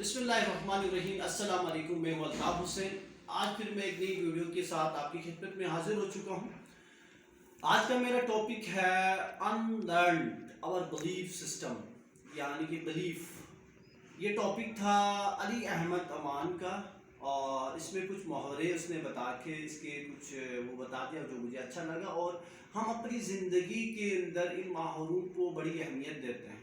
بسم اللہ الرحمن الرحیم۔ السلام علیکم، میں ہوں الطاف حسین۔ آج پھر میں ایک نئی ویڈیو کے ساتھ آپ کی خدمت میں حاضر ہو چکا ہوں۔ آج کا میرا ٹاپک ہے unlearned our belief system، یعنی کہ بلیف۔ یہ ٹاپک تھا علی احمد امان کا، اور اس میں کچھ محاورے اس نے بتا کے اس کے کچھ وہ بتا دیا جو مجھے اچھا لگا، اور ہم اپنی زندگی کے اندر ان محاوروں کو بڑی اہمیت دیتے ہیں،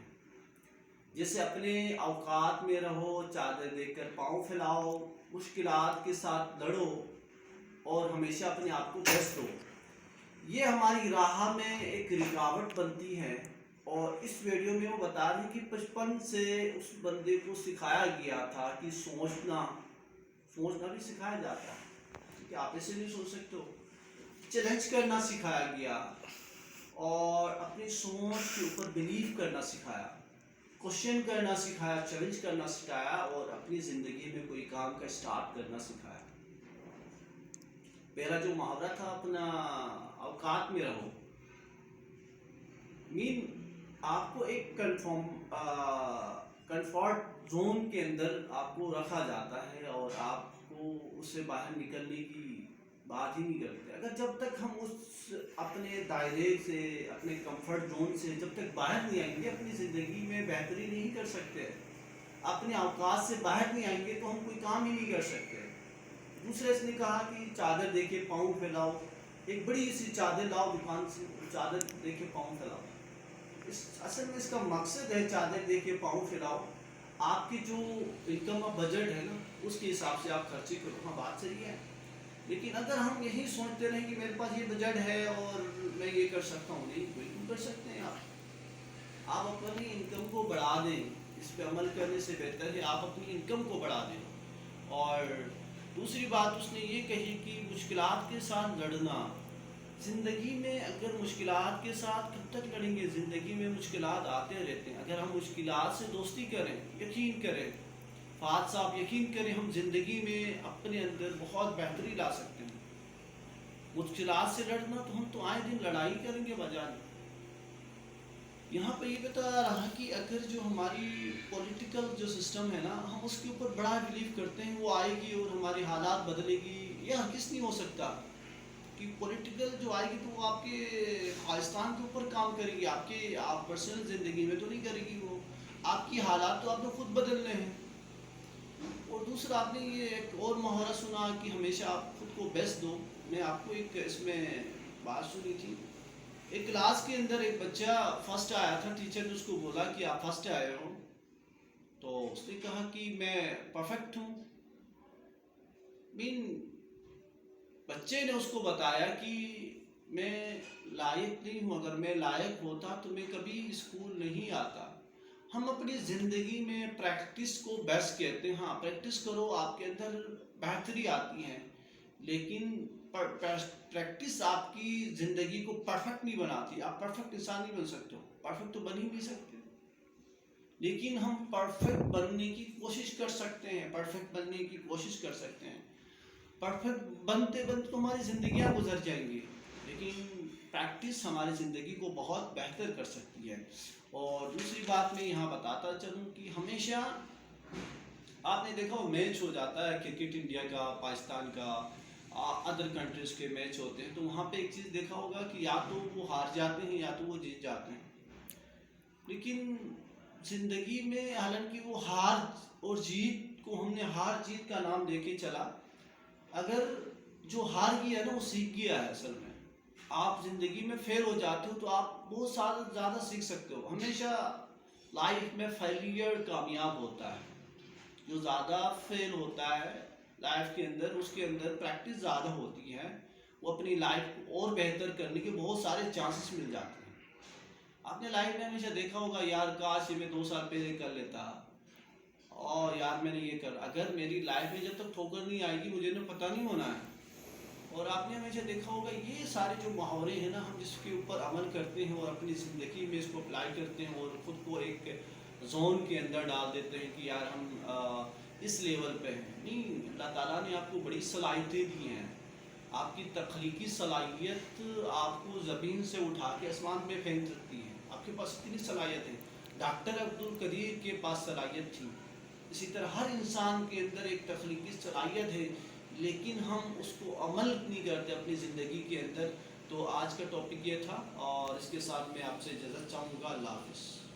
جیسے اپنے اوقات میں رہو، چادر دیکھ کر پاؤں پھیلاؤ، مشکلات کے ساتھ لڑو اور ہمیشہ اپنے آپ کو بیسٹ دو۔ یہ ہماری راہ میں ایک رکاوٹ بنتی ہے، اور اس ویڈیو میں وہ بتا رہے ہیں کہ بچپن سے اس بندے کو سکھایا گیا تھا کہ سوچنا بھی سکھایا جاتا ہے کہ آپ ایسے نہیں سوچ سکتے ہو، چیلنج کرنا سکھایا گیا، اور اپنی سوچ کے اوپر بلیف کرنا سکھایا، کوشچن کرنا سکھایا، چیلنج کرنا سکھایا، اور اپنی زندگی میں کوئی کام کا سٹارٹ کرنا سکھایا۔ پہلا جو محاورہ تھا اپنا اوقات میں رہو، آپ کو ایک کنفرٹ زون کے اندر آپ کو رکھا جاتا ہے، اور آپ کو اس سے باہر نکلنے کی بات ہی نہیں کرتے۔ اگر جب تک ہم اس اپنے دائرے سے، اپنے کمفرٹ زون سے جب تک باہر نہیں آئیں گے، اپنی زندگی میں بہتری نہیں کر سکتے، اپنے اوقات سے باہر نہیں آئیں گے تو ہم کوئی کام ہی نہیں کر سکتے۔ دوسرے اس نے کہا کہ چادر دے کے پاؤں پھیلاؤ، ایک بڑی سی چادر لاؤ دکان سے، چادر دے کے پاؤں پھیلاؤ۔ اصل میں اس کا مقصد ہے چادر دے کے پاؤں پھیلاؤ، آپ کی جو انکم بجٹ ہے نا اس کے حساب سے آپ خرچی کرو۔ ہاں، بات صحیح ہے، لیکن اگر ہم یہی سوچتے رہیں کہ میرے پاس یہ بجٹ ہے اور میں یہ کر سکتا ہوں، نہیں، بالکل کر سکتے ہیں آپ اپنی انکم کو بڑھا دیں۔ اس پہ عمل کرنے سے بہتر ہے آپ اپنی انکم کو بڑھا دیں۔ اور دوسری بات اس نے یہ کہی کہ مشکلات کے ساتھ لڑنا۔ زندگی میں اگر مشکلات کے ساتھ کب تک لڑیں گے؟ زندگی میں مشکلات آتے رہتے ہیں۔ اگر ہم مشکلات سے دوستی کریں، یقین کریں فہد صاحب، یقین کریں، ہم زندگی میں اپنے اندر بہت بہتری لا سکتے ہیں۔ مشکلات سے لڑنا تو ہم تو آئے دن لڑائی کریں گے بجائے۔ یہاں پہ یہ بتا رہا کہ اگر جو ہماری پولیٹیکل جو سسٹم ہے نا، ہم اس کے اوپر بڑا بلیو کرتے ہیں وہ آئے گی اور ہماری حالات بدلے گی، یہ ہرگز نہیں ہو سکتا۔ کہ پولیٹیکل جو آئے گی تو وہ آپ کے پاکستان کے اوپر کام کرے گی، آپ پرسنل زندگی میں تو نہیں کرے گی، وہ آپ کی حالات تو آپ نے خود بدلنے ہیں۔ اور دوسرا آپ نے یہ ایک اور محاورہ سنا کہ ہمیشہ آپ خود کو بیسٹ دو۔ میں آپ کو ایک اس میں بات سنی تھی، ایک کلاس کے اندر ایک بچہ فرسٹ آیا تھا، ٹیچر نے اس کو بولا کہ آپ فرسٹ آئے ہو، تو اس نے کہا کہ میں پرفیکٹ ہوں۔ بچے نے اس کو بتایا کہ میں لائق نہیں ہوں، اگر میں لائق ہوتا تو میں کبھی اسکول نہیں آتا۔ ہم اپنی زندگی میں پریکٹس کو بیسٹ کہتے ہیں۔ ہاں، پریکٹس کرو، آپ کے اندر بہتری آتی ہے، لیکن پریکٹس آپ کی زندگی کو پرفیکٹ نہیں بناتی۔ آپ پرفیکٹ انسان نہیں بن سکتے ہو، پرفیکٹ تو بن ہی نہیں سکتے، لیکن ہم پرفیکٹ بننے کی کوشش کر سکتے ہیں، پرفیکٹ بننے کی کوشش کر سکتے ہیں۔ پرفیکٹ بنتے بنتے تو ہماری زندگیاں گزر جائیں گی، لیکن پریکٹس ہماری زندگی کو بہت بہتر کر سکتی ہے۔ اور دوسری بات میں یہاں بتاتا چلوں کہ ہمیشہ آپ نے دیکھا وہ میچ ہو جاتا ہے کرکٹ، انڈیا کا، پاکستان کا، ادر کنٹریز کے میچ ہوتے ہیں، تو وہاں پہ ایک چیز دیکھا ہوگا کہ یا تو وہ ہار جاتے ہیں یا تو وہ جیت جاتے ہیں۔ لیکن زندگی میں حالانکہ وہ ہار اور جیت کو ہم نے ہار جیت کا نام دے کے چلا، اگر جو ہار گیا نا وہ سیکھ گیا ہے۔ اصل میں آپ زندگی میں فیل ہو جاتے ہو تو آپ بہت زیادہ سیکھ سکتے ہو۔ ہمیشہ لائف میں فیلئر کامیاب ہوتا ہے، جو زیادہ فیل ہوتا ہے لائف کے اندر، اس کے اندر پریکٹس زیادہ ہوتی ہے، وہ اپنی لائف کو اور بہتر کرنے کے بہت سارے چانسز مل جاتے ہیں۔ آپ نے لائف میں ہمیشہ دیکھا ہوگا یار کاش یہ میں 2 سال پہلے کر لیتا، اور یار میں نے یہ کر، اگر میری لائف میں جب تک ٹھوکر نہیں آئے گی مجھے نے پتہ نہیں ہونا ہے۔ اور آپ نے ہمیشہ دیکھا ہوگا یہ سارے جو محاورے ہیں نا، ہم جس کے اوپر عمل کرتے ہیں اور اپنی زندگی میں اس کو اپلائی کرتے ہیں اور خود کو ایک زون کے اندر ڈال دیتے ہیں کہ یار ہم اس لیول پہ ہیں۔ نہیں، اللہ تعالیٰ نے آپ کو بڑی صلاحیتیں دی ہیں، آپ کی تخلیقی صلاحیت آپ کو زمین سے اٹھا کے آسمان میں پھینک سکتی ہے، آپ کے پاس اتنی صلاحیت ہے۔ ڈاکٹر عبدالقدیر کے پاس صلاحیت تھی، اسی طرح ہر انسان کے اندر ایک تخلیقی صلاحیت ہے، لیکن ہم اس کو عمل نہیں کرتے اپنی زندگی کے اندر۔ تو آج کا ٹاپک یہ تھا، اور اس کے ساتھ میں آپ سے اجازت چاہوں گا۔ اللہ حافظ۔